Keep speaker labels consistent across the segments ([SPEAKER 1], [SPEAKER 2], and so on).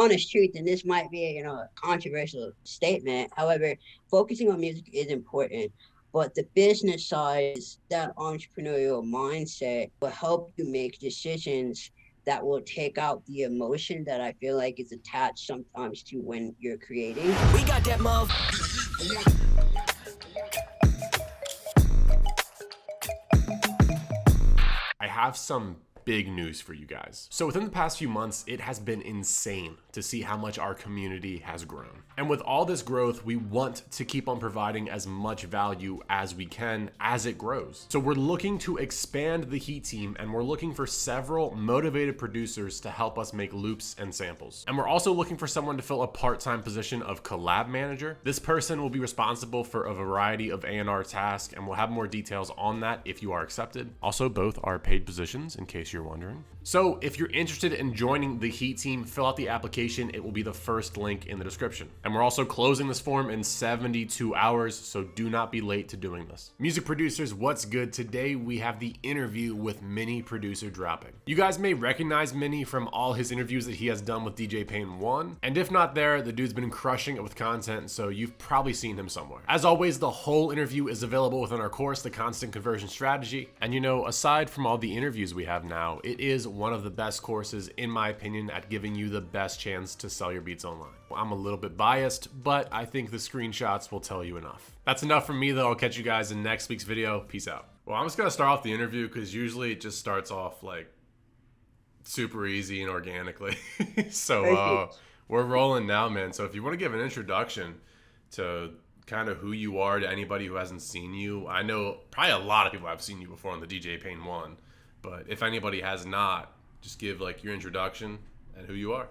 [SPEAKER 1] honest truth, and this might be, a controversial statement. However, focusing on music is important, but the business side is that entrepreneurial mindset will help you make decisions that will take out the emotion that I feel like is attached sometimes to when you're creating.
[SPEAKER 2] We got that mother.
[SPEAKER 3] I have some big news for you guys. So within the past few months, it has been insane to see how much our community has grown. And with all this growth, we want to keep on providing as much value as we can as it grows. So we're looking to expand the Heat team, and we're looking for several motivated producers to help us make loops and samples. And we're also looking for someone to fill a part-time position of collab manager. This person will be responsible for a variety of A&R tasks, and we'll have more details on that if you are accepted. Also, both are paid positions in case you're wondering. So if you're interested in joining the Heat team, fill out the application. It will be the first link in the description. And we're also closing this form in 72 hours, so do not be late to doing this. Music producers, what's good? Today we have the interview with Mini Producer dropping. You guys may recognize Mini from all his interviews that he has done with DJ Pain 1. And if not there, the dude's been crushing it with content, so you've probably seen him somewhere. As always, the whole interview is available within our course, The Constant Conversion Strategy. And aside from all the interviews we have now, it is one of the best courses, in my opinion, at giving you the best chance to sell your beats online. I'm a little bit biased, but I think the screenshots will tell you enough. That's enough from me, though. I'll catch you guys in next week's video. Peace out. Well, I'm just gonna start off the interview because usually it just starts off like super easy and organically. So we're rolling now, man. So if you want to give an introduction to kind of who you are to anybody who hasn't seen you, I know probably a lot of people have seen you before on the DJ Pain 1, but if anybody has not, just give like your introduction and who you are.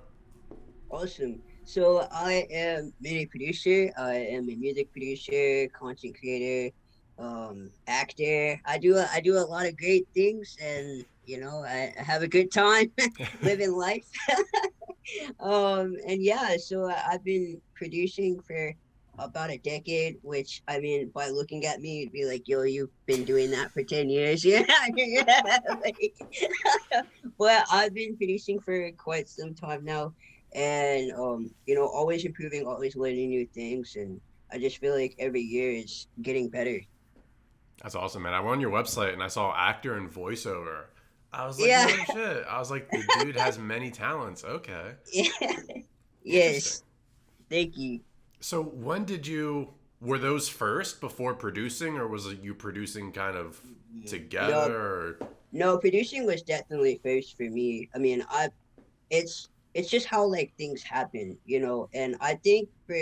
[SPEAKER 1] Awesome. So I am Mini Producer. I am a music producer, content creator, actor. I do a lot of great things, and I have a good time living life. And yeah, so I've been producing for about a decade, which, I mean, by looking at me, you'd be like, yo, you've been doing that for 10 years. Yeah. But I've been producing for quite some time now, and always improving, always learning new things, and I just feel like every year is getting better.
[SPEAKER 3] That's awesome, man. I went on your website and I saw actor and voiceover. I was like,
[SPEAKER 1] Yeah.
[SPEAKER 3] oh shit. I was like, the dude has many talents. Okay.
[SPEAKER 1] Yeah. Yes. Thank you.
[SPEAKER 3] So when were those first before producing, or was it you producing kind of together?
[SPEAKER 1] No, producing was definitely first for me. I mean, it's just how like things happen, and I think for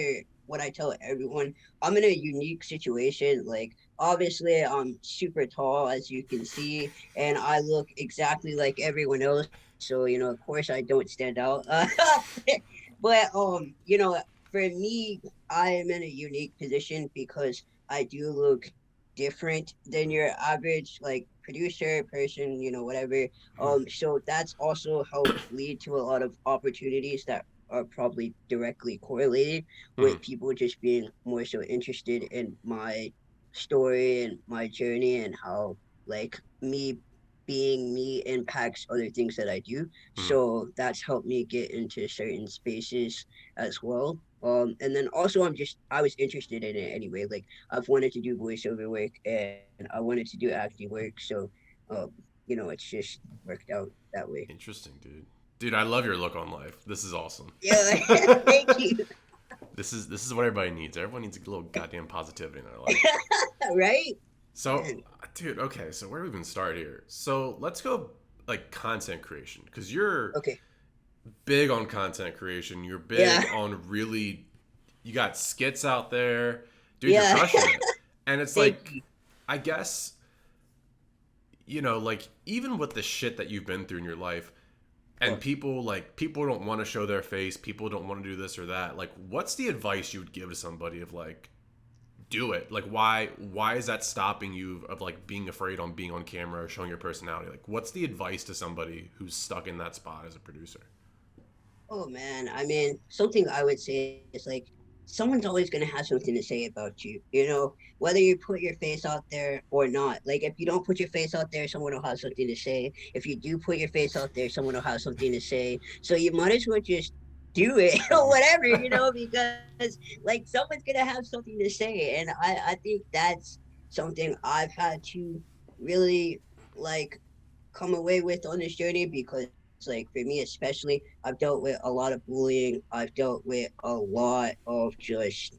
[SPEAKER 1] what I tell everyone, I'm in a unique situation. Like, obviously I'm super tall, as you can see, and I look exactly like everyone else. So, of course I don't stand out. But for me, I am in a unique position because I do look different than your average like producer person, whatever. So that's also helped lead to a lot of opportunities that are probably directly correlated with people just being more so interested in my story and my journey, and how like me being me impacts other things that I do. So that's helped me get into certain spaces as well. And then also I was interested in it anyway. Like, I've wanted to do voiceover work, and I wanted to do acting work. So, it's just worked out that way.
[SPEAKER 3] Interesting, dude. Dude, I love your look on life. This is awesome.
[SPEAKER 1] Yeah, thank you.
[SPEAKER 3] This is what everybody needs. Everyone needs a little goddamn positivity in their life.
[SPEAKER 1] Right?
[SPEAKER 3] So, dude, okay, so where do we even start here? So let's go like content creation, because you're big on content creation. You're big on really, you got skits out there. Dude, you're crushing it. And it's like, I guess, like even with the shit that you've been through in your life, and people don't want to show their face, people don't want to do this or that. Like, what's the advice you would give to somebody of like, do it? Like, why is that stopping you of like being afraid on being on camera or showing your personality? Like, what's the advice to somebody who's stuck in that spot as a producer?
[SPEAKER 1] Oh man, I mean, something I would say is like, someone's always going to have something to say about you, whether you put your face out there or not. Like, if you don't put your face out there, someone will have something to say. If you do put your face out there, someone will have something to say. So you might as well just do it or
[SPEAKER 3] Mhm.
[SPEAKER 1] whatever, because like someone's gonna have something to say. And I think that's something I've had to really like come away with on this journey, because like for me especially, I've dealt with a lot of bullying. I've dealt with a lot of just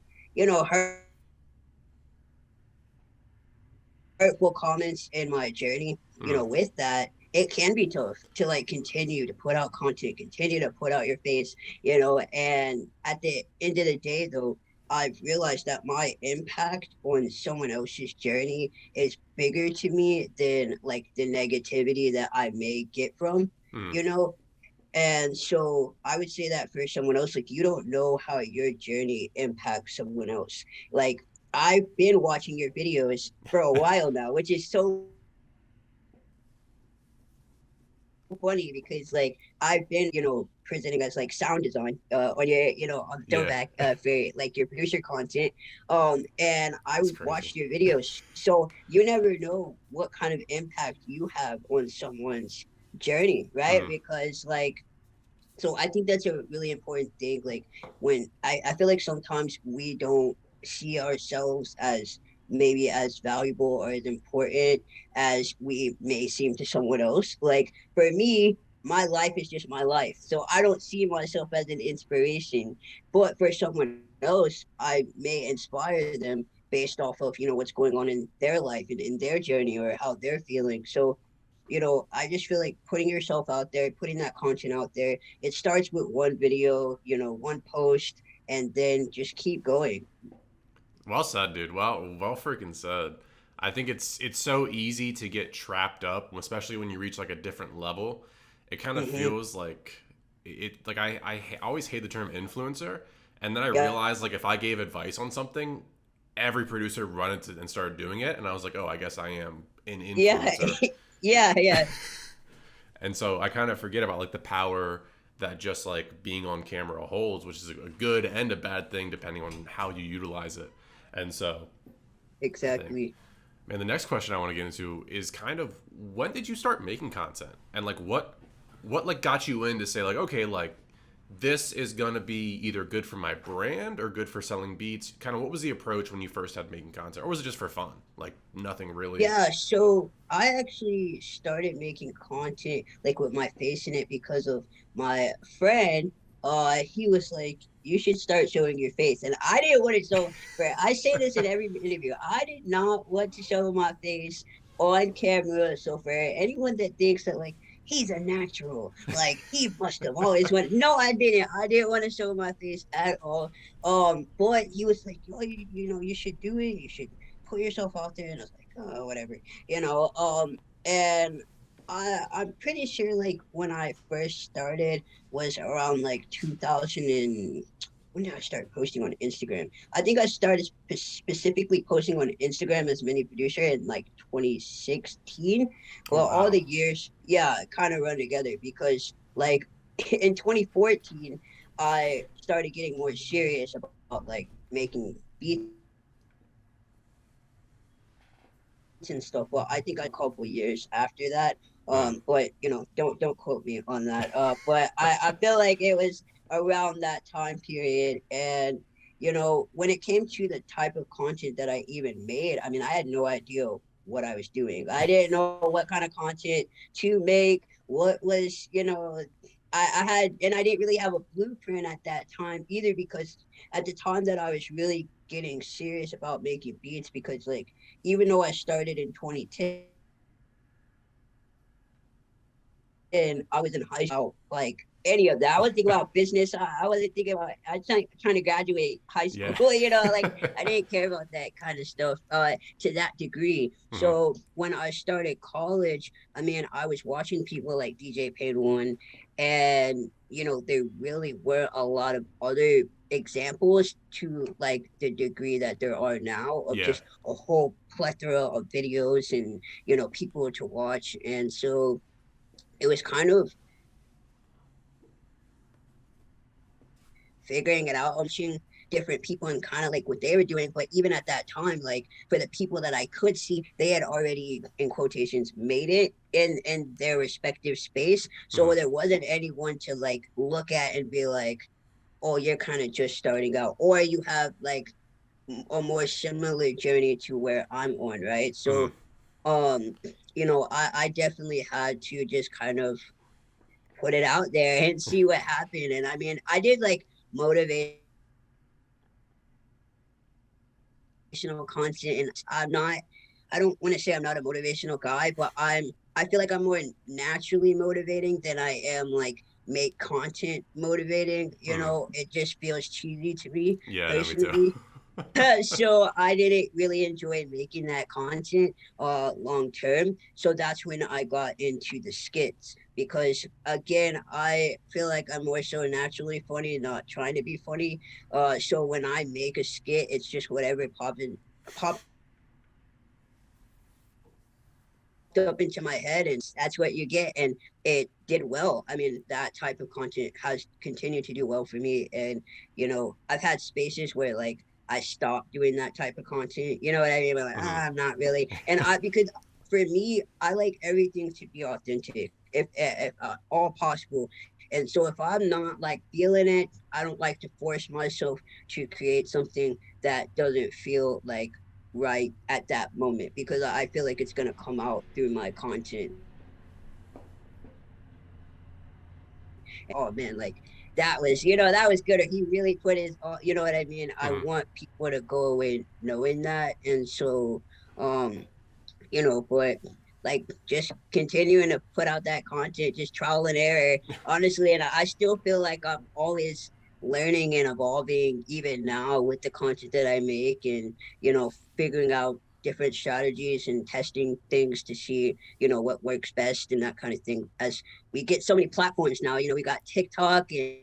[SPEAKER 1] hurtful comments in my journey. With that, it can be tough to like continue to put out content, continue to put out your face, and at the end of the day though, I've realized that my impact on someone else's journey is bigger to me than like the negativity that I may get from, you know.
[SPEAKER 3] Mhm.
[SPEAKER 1] And so I would say that for someone else, like you don't know how your journey impacts someone else. Like I've been watching your videos for a while now, which is so funny because like I've been, presenting as like sound design on your, on the throwback for like your
[SPEAKER 3] Yeah,
[SPEAKER 1] producer content. And I would watch your
[SPEAKER 3] it's
[SPEAKER 1] videos.
[SPEAKER 3] crazy.
[SPEAKER 1] So you never know what kind of impact you have on someone's journey, right?
[SPEAKER 3] Mhm.
[SPEAKER 1] Because like so I think that's a really important thing. Like when I feel like sometimes we don't see ourselves as maybe as valuable or as important as we may seem to someone else. Like for me, my life is just my life. So I don't see myself as an inspiration. But for someone else, I may inspire them based off of, what's going on in their life and in their journey or how they're feeling. So I just feel like putting yourself out there, putting that content out there, it starts with one video, one post, and then just keep going.
[SPEAKER 3] Well said, dude. Well freaking said. I think it's so easy to get trapped up, especially when you reach like a different level. It kind of
[SPEAKER 1] Mm-hmm.
[SPEAKER 3] feels like like always hate the term influencer, and then I
[SPEAKER 1] Yeah.
[SPEAKER 3] realized like if I gave advice on something, every producer run it and started doing it, and I was like, oh, I guess I am an
[SPEAKER 1] Yeah.
[SPEAKER 3] influencer.
[SPEAKER 1] Yeah. Yeah.
[SPEAKER 3] And so I kind of forget about like the power that just like being on camera holds, which is a good and a bad thing depending on how you utilize it. And so I think,
[SPEAKER 1] Exactly.
[SPEAKER 3] man, the next question I want to get into is kind of when did you start making content, and like what like got you in to say like, okay, like this is gonna be either good for my brand or good for selling beats. Kind of what was the approach when you first had making content, or was it just for fun? Like nothing really.
[SPEAKER 1] Yeah, so I actually started making content like with my face in it because of my friend. He was like, "You should start showing your face," and I didn't want to. So, I say this in every interview. I did not want to show my face on camera. So, for anyone that thinks that like he's a natural, like he must have always wanted. No, I didn't. I didn't want to show my face at all. But he was like, "Oh, you should do it. You should put yourself out there," and I was like, "Oh, whatever," you know. And I'm pretty sure like when I first started was around like 2000 and when did I start posting on Instagram? I think I started specifically posting on Instagram as mini producer in like 2016.
[SPEAKER 3] Oh
[SPEAKER 1] Well, all
[SPEAKER 3] wow.
[SPEAKER 1] the years, yeah, kind of run together because like in 2014, I started getting more serious about like making beats and stuff. Well, I think I started making beats a couple years after that. But
[SPEAKER 3] Mm.
[SPEAKER 1] don't quote me on that. But I feel like it was around that time period. And when it came to the type of content that I even made, I mean, I had no idea what I was doing. I didn't know what kind of content to make. What was, I had, and I didn't really have a blueprint at that time either, because at the time that I was really getting serious about making beats, because like even though I started in 2010, I was in high school. I wasn't thinking about like any of that. I wasn't thinking about business. I wasn't thinking about. I was trying to graduate high school.
[SPEAKER 3] Yeah.
[SPEAKER 1] Like I didn't care about that kind of stuff to that degree. So
[SPEAKER 3] Mhm.
[SPEAKER 1] when I started college, I mean, I was watching people like DJ Pain One, and there really were a lot of other examples to like the degree that there are now of
[SPEAKER 3] Yeah.
[SPEAKER 1] just a whole plethora of videos and people to watch. And so it was kind of figuring it out, watching different people and kind of like what they were doing. But even at that time, like for the people that I could see, they had already in quotations made it in their respective space.
[SPEAKER 3] Mhm.
[SPEAKER 1] So there wasn't anyone to like look at and be like, oh, you're kind of just starting out, or you have like a more similar journey to where I'm on, right?
[SPEAKER 3] Mhm.
[SPEAKER 1] So, I definitely had to just kind of put it out there and see what happened. And I mean, I did like motivational content, and I don't want to say I'm not a motivational guy, but I feel like I'm more naturally motivating than I am like make content motivating.
[SPEAKER 3] Mhm.
[SPEAKER 1] It just feels cheesy to me
[SPEAKER 3] Yeah, no, me too.
[SPEAKER 1] personally. So I didn't really enjoy making that content long term. So that's when I got into the skits, because again, I feel like I'm more so naturally funny, not trying to be funny. So when I make a skit, it's just whatever popped up into my head, and that's what you get. And it did well. I mean, that type of content has continued to do well for me. And I've had spaces where like I stopped doing that type of content. You know what I mean? Like,
[SPEAKER 3] Mhm.
[SPEAKER 1] I'm not really. And I because for me, I like everything to be authentic, if all possible. And so if I'm not like feeling it, I don't like to force myself to create something that doesn't feel like right at that moment, because I feel like it's gonna come out through my content. Oh man, like that was good. He really put his, you know what I mean. I
[SPEAKER 3] Mhm.
[SPEAKER 1] want people to go away knowing that, and so but like just continuing to put out that content, just trial and error, honestly. And I still feel like I'm always learning and evolving even now with the content that I make, and figuring out different strategies and testing things to see what works best and that kind of thing. As we get so many platforms now, we got TikTok and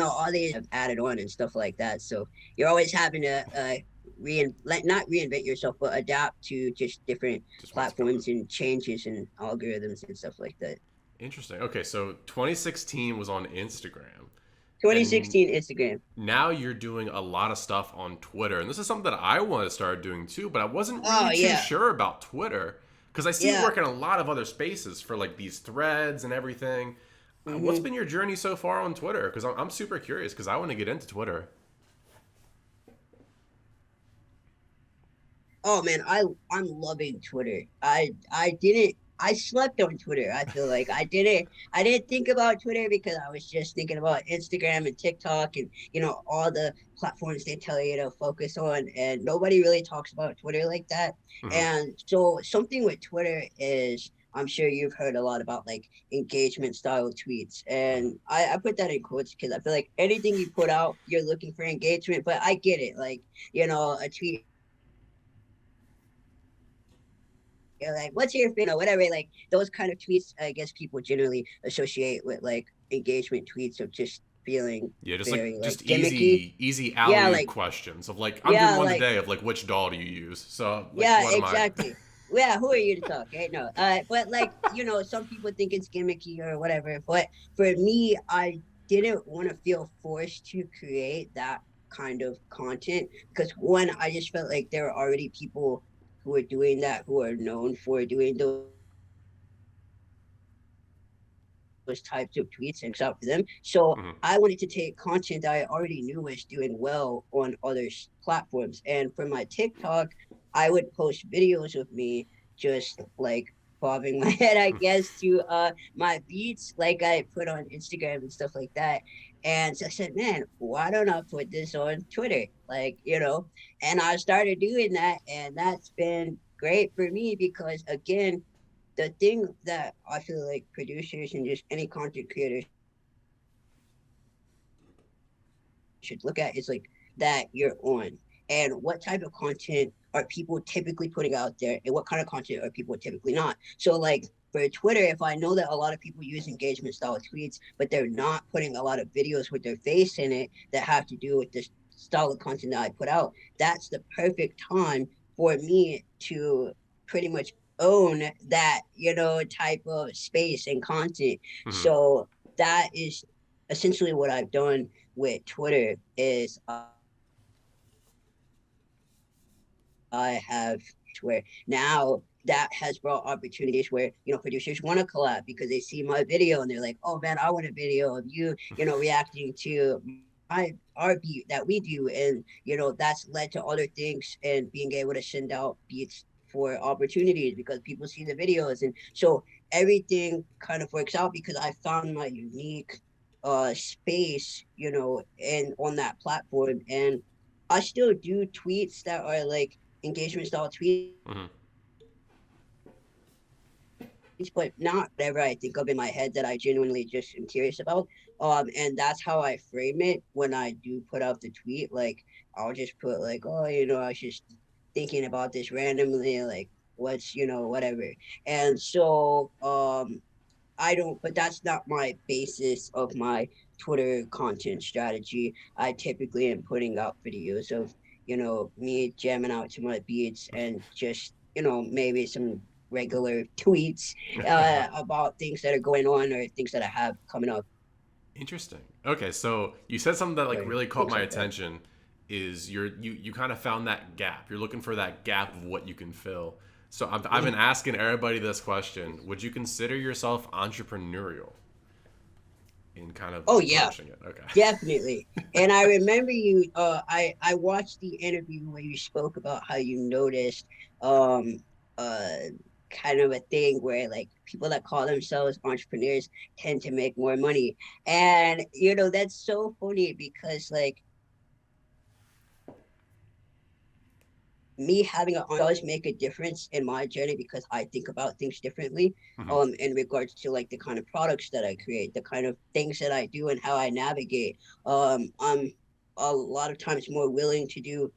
[SPEAKER 1] all these have added on and stuff like that. So you're always having to not reinvent yourself, but adapt to just different
[SPEAKER 3] Just what's coming.
[SPEAKER 1] platforms and changes and algorithms and stuff like that.
[SPEAKER 3] Interesting. Okay, so 2016 was on Instagram, and
[SPEAKER 1] 2016 Instagram.
[SPEAKER 3] now you're doing a lot of stuff on Twitter. And this is something that I want to start doing too, but I wasn't really
[SPEAKER 1] Oh
[SPEAKER 3] too
[SPEAKER 1] yeah,
[SPEAKER 3] sure about Twitter because I see you
[SPEAKER 1] yeah.
[SPEAKER 3] work in a lot of other spaces for like these threads and everything. What's
[SPEAKER 1] hmm
[SPEAKER 3] been your journey so far on Twitter? Because I'm super curious because I want to get into Twitter.
[SPEAKER 1] Oh man, I'm loving Twitter. I slept on Twitter. I feel like I didn't think about Twitter because I was just thinking about Instagram and TikTok and all the platforms they tell you to focus on, and nobody really talks about Twitter like that.
[SPEAKER 3] Hmm.
[SPEAKER 1] And so something with Twitter is, I'm sure you've heard a lot about like engagement style tweets.
[SPEAKER 3] Hmm.
[SPEAKER 1] And I put that in quotes because I feel like anything you put out, you're looking for engagement. But I get it. Like, a tweet, you're like, what's your whatever, like those kind of tweets, I guess people generally associate with like engagement tweets of just feeling
[SPEAKER 3] Yeah, just
[SPEAKER 1] very
[SPEAKER 3] like
[SPEAKER 1] like
[SPEAKER 3] just
[SPEAKER 1] gimmicky.
[SPEAKER 3] easy
[SPEAKER 1] Yeah,
[SPEAKER 3] alley oop
[SPEAKER 1] like
[SPEAKER 3] questions of like I'm doing
[SPEAKER 1] yeah,
[SPEAKER 3] one
[SPEAKER 1] like
[SPEAKER 3] today of like which doll do you use? So like
[SPEAKER 1] yeah,
[SPEAKER 3] what am I?
[SPEAKER 1] exactly. Yeah, who are you to talk, right? No, but like some people think it's gimmicky or whatever. But for me, I didn't want to feel forced to create that kind of content, because one, I just felt like there are already people who are doing that, who are known for doing those types of tweets and out for them. So
[SPEAKER 3] Mhm.
[SPEAKER 1] I wanted to take content that I already knew was doing well on other platforms. And for my TikTok, I would post videos of me just like bobbing my head, I guess, to my beats like I put on Instagram and stuff like that. And so I said, man, why don't I put this on Twitter? Like, and I started doing that, and that's been great for me because again, the thing that I feel like producers and just any content creators should look at is like that you're on, and what type of content are people typically putting out there, and what kind of content are people typically not. So like for Twitter, if I know that a lot of people use engagement style tweets, but they're not putting a lot of videos with their face in it that have to do with this style of content that I put out, that's the perfect time for me to pretty much own that, type of space and content.
[SPEAKER 3] Mhm.
[SPEAKER 1] So that is essentially what I've done with Twitter. Is I have where now that has brought opportunities where, producers want to collab because they see my video and they're like, oh man, I want a video of you, reacting to our beat that we do. And that's led to other things and being able to send out beats for opportunities because people see the videos. And so everything kind of works out because I found my unique space, and on that platform. And I still do tweets that are like engagement style tweets,
[SPEAKER 3] Hmm.
[SPEAKER 1] but not whatever I think of in my head that I genuinely just am curious about. And that's how I frame it when I do put out the tweet. Like, I'll just put like, oh, I was just thinking about this randomly, like what's, whatever. And so I don't, but that's not my basis of my Twitter content strategy. I typically am putting out videos of, me jamming out to my beats and just, maybe some regular tweets about things that are going on or things that I have coming up
[SPEAKER 3] Interesting. Okay, so you said something that like
[SPEAKER 1] or
[SPEAKER 3] really caught
[SPEAKER 1] things
[SPEAKER 3] my
[SPEAKER 1] like that.
[SPEAKER 3] attention is you kind of found that gap. You're looking for that gap of what you can fill. So I've been
[SPEAKER 1] Mhm.
[SPEAKER 3] asking everybody this question. Would you consider yourself entrepreneurial in kind of
[SPEAKER 1] Oh yeah,
[SPEAKER 3] approaching it? Okay.
[SPEAKER 1] definitely. And I remember you. I watched the interview where you spoke about how you noticed um uh kind of a thing where like people that call themselves entrepreneurs tend to make more money, and that's so funny because like me having a does make a difference in my journey because I think about things differently
[SPEAKER 3] Hmm.
[SPEAKER 1] in regards to like the kind of products that I create, the kind of things that I do and how I navigate. I'm a lot of times more willing to do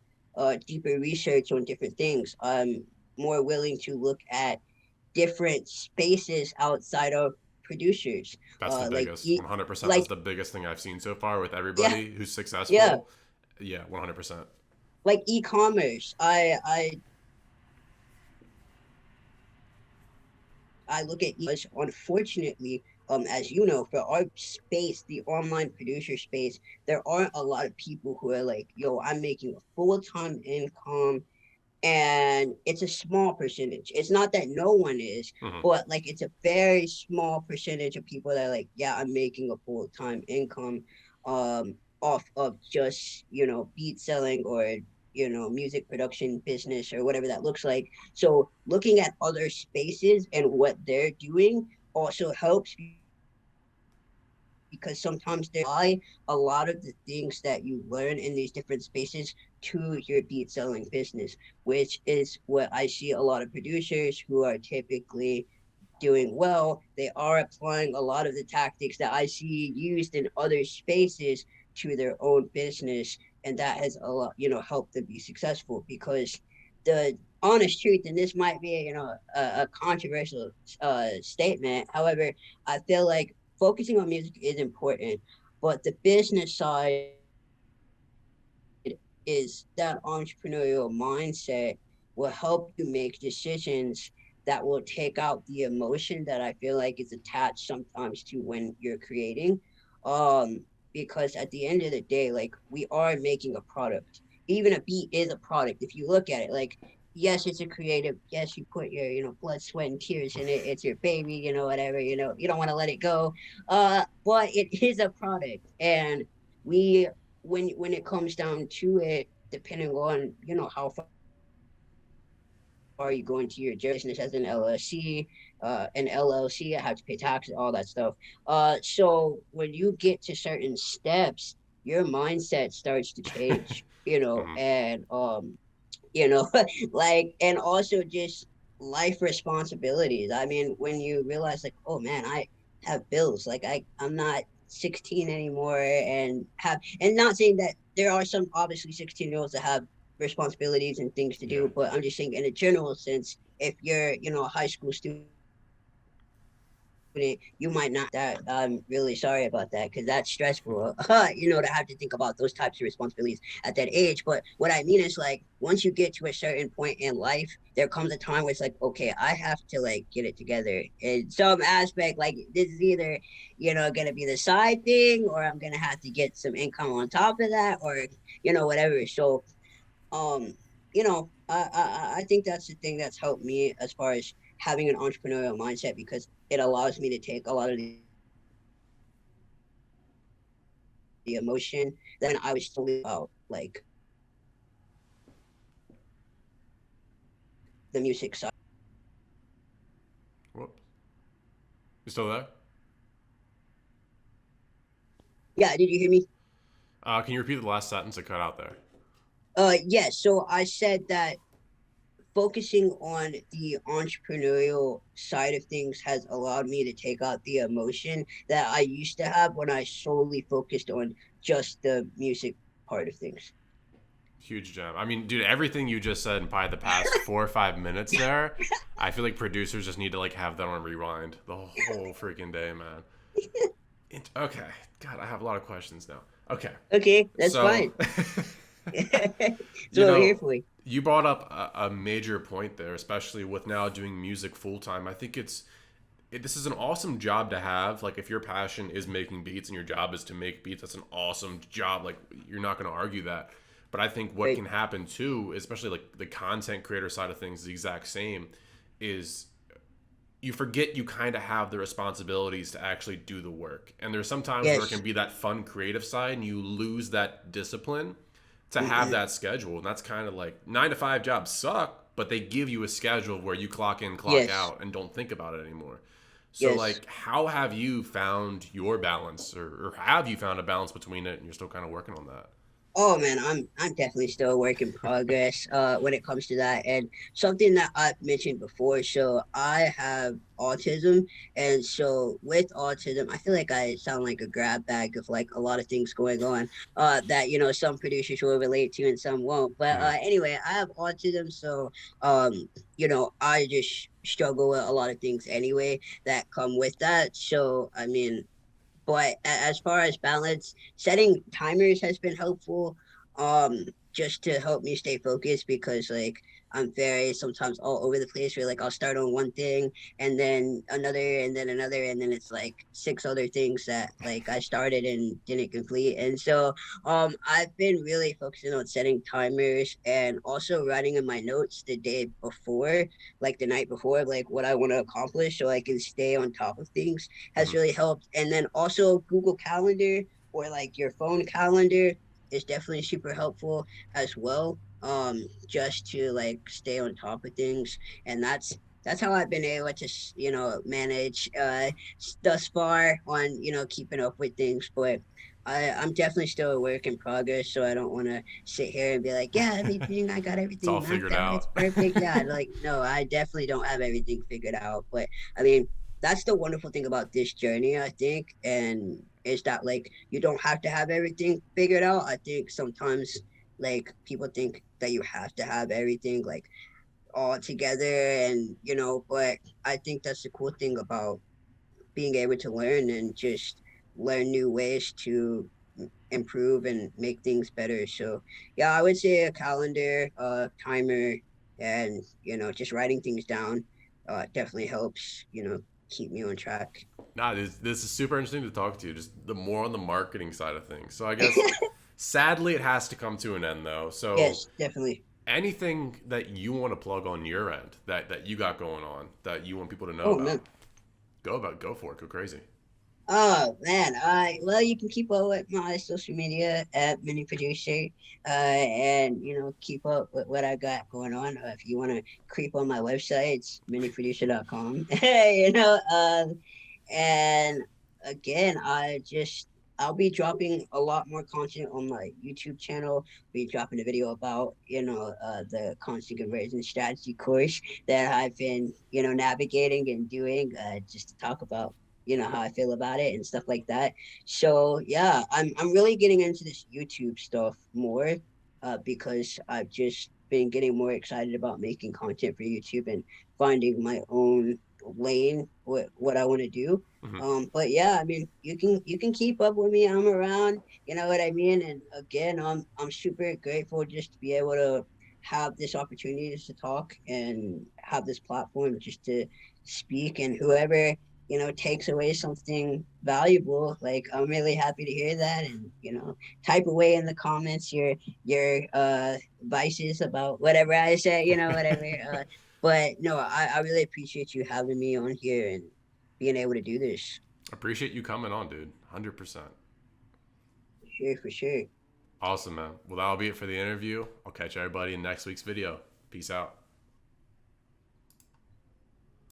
[SPEAKER 1] deeper research on different things. I'm more willing to look at different spaces outside of producers.
[SPEAKER 3] That's the
[SPEAKER 1] Like
[SPEAKER 3] biggest. 100%. That's
[SPEAKER 1] like
[SPEAKER 3] the biggest thing I've seen so far with
[SPEAKER 1] yeah,
[SPEAKER 3] everybody who's
[SPEAKER 1] yeah,
[SPEAKER 3] successful. Yeah, 100%.
[SPEAKER 1] like e-commerce. I look at unfortunately, as you know, for our space, the online producer space, there aren't a lot of people who are like, yo, I'm making a full-time income, and it's a small percentage. It's not that no one is,
[SPEAKER 3] Hmm.
[SPEAKER 1] but like it's a very small percentage of people that are like, yeah, I'm making a full-time income off of just, beat selling or music production business or whatever that looks like. So looking at other spaces and what they're doing also helps because sometimes they apply a lot of the things that you learn in these different spaces to your beat selling business, which is what I see a lot of producers who are typically doing well. They are applying a lot of the tactics that I see used in other spaces to their own business. And that has a lot, helped them be successful because the honest truth, and this might be, a controversial statement. However, I feel like focusing on music is important, but the business side is that entrepreneurial mindset will help you make decisions that will take out the emotion that I feel like is attached sometimes to when you're creating. Um, because at the end of the day, like we are making a product. Even a beat is a product. If you look at it, like yes, it's a creative. Yes, you put your blood, sweat, and tears in it. It's your baby. Whatever. You don't want to let it go. But it is a product, and we when it comes down to it, depending on how far you go into your business as an LLC, I have to pay taxes, all that stuff. So when you get to certain steps, your mindset starts to change,
[SPEAKER 3] Hmm.
[SPEAKER 1] and you know, like, and also just life responsibilities. I mean, when you realize, like, oh man, I have bills. Like, I'm not 16 anymore, and not saying that there are some obviously 16-year-olds that have responsibilities and things to
[SPEAKER 3] Yeah.
[SPEAKER 1] do, but I'm just saying in a general sense, if you're, a high school student, you might not that. I'm really sorry about that because that's stressful, to have to think about those types of responsibilities at that age. But what I mean is like once you get to a certain point in life, there comes a time where it's like, okay, I have to like get it together in some aspect. Like this is either, gonna be the side thing or I'm gonna have to get some income on top of that or, whatever. So um I think that's the thing that's helped me as far as having an entrepreneurial mindset, because it allows me to take a lot of the emotion that when I was solely about like the music side.
[SPEAKER 3] Whoops. You still there?
[SPEAKER 1] Yeah, did you hear me?
[SPEAKER 3] Can you repeat the last sentence? It cut out there.
[SPEAKER 1] Yeah, so I said that focusing on the entrepreneurial side of things has allowed me to take out the emotion that I used to have when I solely focused on just the music part of things.
[SPEAKER 3] Huge gem. I mean, dude, everything you just said in probably the past 4 or 5 minutes there, I feel like producers just need to like have that on rewind the whole freaking day, man. Okay. God, I have a lot of questions now. Okay.
[SPEAKER 1] Okay, that's
[SPEAKER 3] So,
[SPEAKER 1] fine.
[SPEAKER 3] you
[SPEAKER 1] So we're here
[SPEAKER 3] know,
[SPEAKER 1] for you.
[SPEAKER 3] you brought up a major point there, especially with now doing music full time. I think this is an awesome job to have. Like, if your passion is making beats and your job is to make beats, that's an awesome job. Like, you're not going to argue that. But I think what
[SPEAKER 1] Right.
[SPEAKER 3] can happen too, especially like the content creator side of things, is the exact same, is you forget you kind of have the responsibilities to actually do the work. And there's sometimes where it can
[SPEAKER 1] Yes.
[SPEAKER 3] be that fun creative side and you lose that discipline to have
[SPEAKER 1] Mm-mm.
[SPEAKER 3] that schedule. And that's kind of like 9 to 5 jobs suck, but they give you a schedule where you clock in, clock
[SPEAKER 1] Yes.
[SPEAKER 3] out, and don't think about it anymore. So,
[SPEAKER 1] Yes.
[SPEAKER 3] like, how have you found your balance, or have you found a balance between it and you're still kind of working on that?
[SPEAKER 1] Oh man, I'm definitely still a work in progress when it comes to that. And something that I've mentioned before, so I have autism, and so with autism, I feel like I sound like a grab bag of like a lot of things going on that some producers will relate to and some won't. But
[SPEAKER 3] Mm-hmm.
[SPEAKER 1] anyway, I have autism, so I just struggle with a lot of things anyway that come with that. So I mean, but as far as balance, setting timers has been helpful. Just to help me stay focused, because like I'm very sometimes all over the place. Where like I'll start on one thing and then another and then another, and then it's like six other things that like I started and didn't complete. And so I've been really focusing on setting timers and also writing in my notes the day before, like the night before, like what I want to accomplish, so I can stay on top of things has
[SPEAKER 3] Mm-hmm.
[SPEAKER 1] really helped. And then also Google Calendar or like your phone calendar is definitely super helpful as well. Just to like stay on top of things, and that's how I've been able to manage thus far on keeping up with things. But I'm definitely still a work in progress, so I don't want to sit here and be like, yeah, everything I got
[SPEAKER 3] It's all
[SPEAKER 1] everything mapped
[SPEAKER 3] figured
[SPEAKER 1] out, it's
[SPEAKER 3] out.
[SPEAKER 1] perfect. Yeah, like no, I definitely don't have everything figured out. But I mean, that's the wonderful thing about this journey, I think, and is that like you don't have to have everything figured out. I think sometimes like people think that you have to have everything like all together, and but I think that's the cool thing about being able to learn and just learn new ways to improve and make things better. So yeah, I would say a calendar, timer, and just writing things down definitely helps, keep me on track.
[SPEAKER 3] Nah, this is super interesting to talk to you. Just the more on the marketing side of things. So I guess sadly it has to come to an end though. So
[SPEAKER 1] Yes, definitely.
[SPEAKER 3] anything that you want to plug on your end that you got going on that you want people to know
[SPEAKER 1] Oh
[SPEAKER 3] about,
[SPEAKER 1] man.
[SPEAKER 3] go for it, go crazy.
[SPEAKER 1] Oh man, I well, you can keep up with my social media at Mini Producer, and keep up with what I got going on. If you want to creep on my website, it's miniproducer.com. And again, I'll be dropping a lot more content on my YouTube channel. Be dropping a video about the constant conversion strategy course that I've been navigating and doing, just to talk about how I feel about it and stuff like that. So yeah, I'm really getting into this YouTube stuff more, because I've just been getting more excited about making content for YouTube and finding my own lane, what I want to do.
[SPEAKER 3] Hmm.
[SPEAKER 1] But yeah, I mean, you can keep up with me. I'm around, you know what I mean. And again, I'm super grateful just to be able to have this opportunity to talk and have this platform just to speak. And whoever takes away something valuable, like I'm really happy to hear that. And type away in the comments your vices about whatever I say, whatever. But no, I really appreciate you having me on here and being able to do this.
[SPEAKER 3] Appreciate you coming on, dude. 100%.
[SPEAKER 1] For sure, for sure.
[SPEAKER 3] Awesome, man. Well, that'll be it for the interview. I'll catch everybody in next week's video. Peace out.